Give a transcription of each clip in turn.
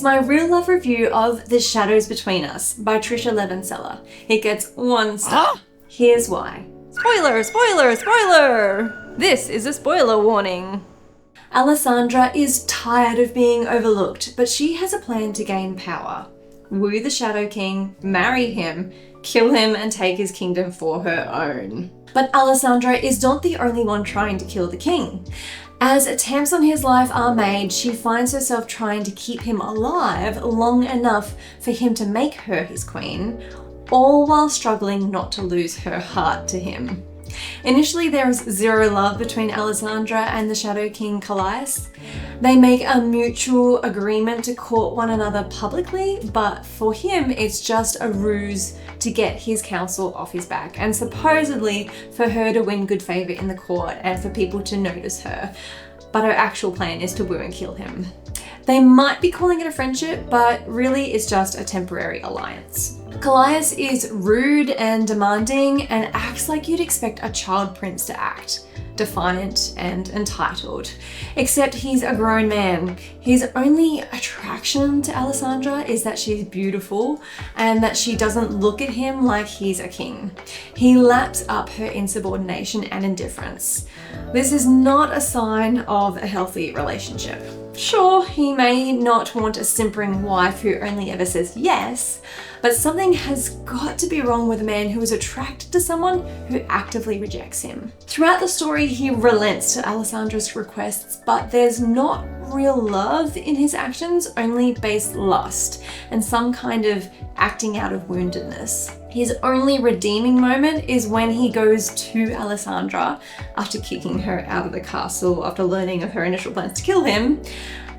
is my real love review of The Shadows Between Us by Tricia Levenseller. It gets 1 star. Here's why. Spoiler, spoiler, spoiler! This is a spoiler warning. Alessandra is tired of being overlooked, but she has a plan to gain power. Woo the Shadow King, marry him, kill him, and take his kingdom for her own. But Alessandra is not the only one trying to kill the king. As attempts on his life are made, she finds herself trying to keep him alive long enough for him to make her his queen, all while struggling not to lose her heart to him. Initially, there is zero love between Alessandra and the Shadow King Callias. They make a mutual agreement to court one another publicly, but for him, it's just a ruse to get his counsel off his back and supposedly for her to win good favor in the court and for people to notice her. But her actual plan is to woo and kill him. They might be calling it a friendship, but really it's just a temporary alliance. Callias is rude and demanding and acts like you'd expect a child prince to act. Defiant and entitled. Except he's a grown man. His only attraction to Alessandra is that she's beautiful and that she doesn't look at him like he's a king. He laps up her insubordination and indifference. This is not a sign of a healthy relationship. Sure, he may not want a simpering wife who only ever says yes, but something has got to be wrong with a man who is attracted to someone who actively rejects him. Throughout the story, he relents to Alessandra's requests, but there's not real love in his actions, only base lust and some kind of acting out of woundedness. His only redeeming moment is when he goes to Alessandra after kicking her out of the castle after learning of her initial plans to kill him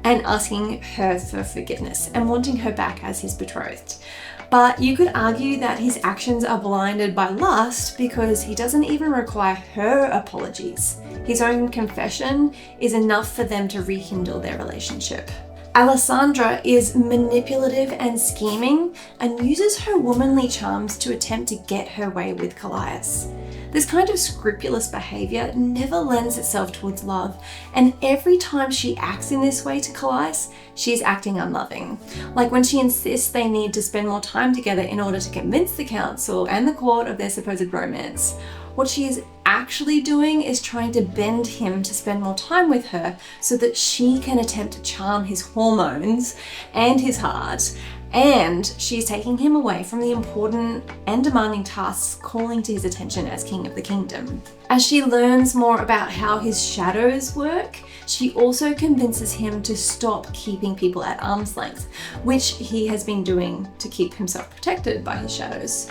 and asking her for forgiveness and wanting her back as his betrothed. But you could argue that his actions are blinded by lust because he doesn't even require her apologies. His own confession is enough for them to rekindle their relationship. Alessandra is manipulative and scheming and uses her womanly charms to attempt to get her way with Callias. This kind of scrupulous behavior never lends itself towards love, and every time she acts in this way to Callias, she's acting unloving. Like when she insists they need to spend more time together in order to convince the council and the court of their supposed romance. What she is actually doing is trying to bend him to spend more time with her so that she can attempt to charm his hormones and his heart, and she's taking him away from the important and demanding tasks calling to his attention as king of the kingdom. As she learns more about how his shadows work, she also convinces him to stop keeping people at arm's length, which he has been doing to keep himself protected by his shadows.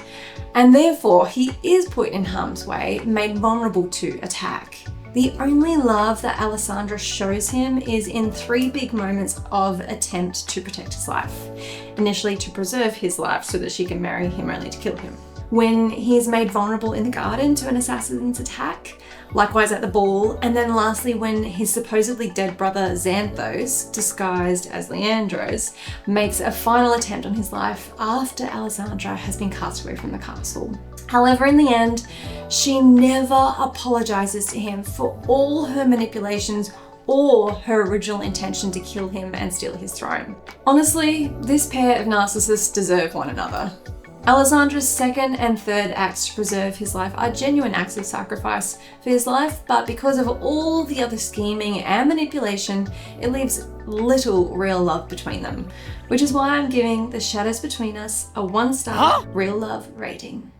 And therefore, he is put in harm's way, made vulnerable to attack. The only love that Alessandra shows him is in 3 big moments of attempt to protect his life. Initially to preserve his life so that she can marry him only to kill him. When he is made vulnerable in the garden to an assassin's attack, likewise at the ball, and then lastly when his supposedly dead brother Xanthos, disguised as Leandros, makes a final attempt on his life after Alessandra has been cast away from the castle. However, in the end, she never apologizes to him for all her manipulations or her original intention to kill him and steal his throne. Honestly, this pair of narcissists deserve one another. Alessandra's second and third acts to preserve his life are genuine acts of sacrifice for his life, but because of all the other scheming and manipulation, it leaves little real love between them, which is why I'm giving The Shadows Between Us a 1-star real love rating.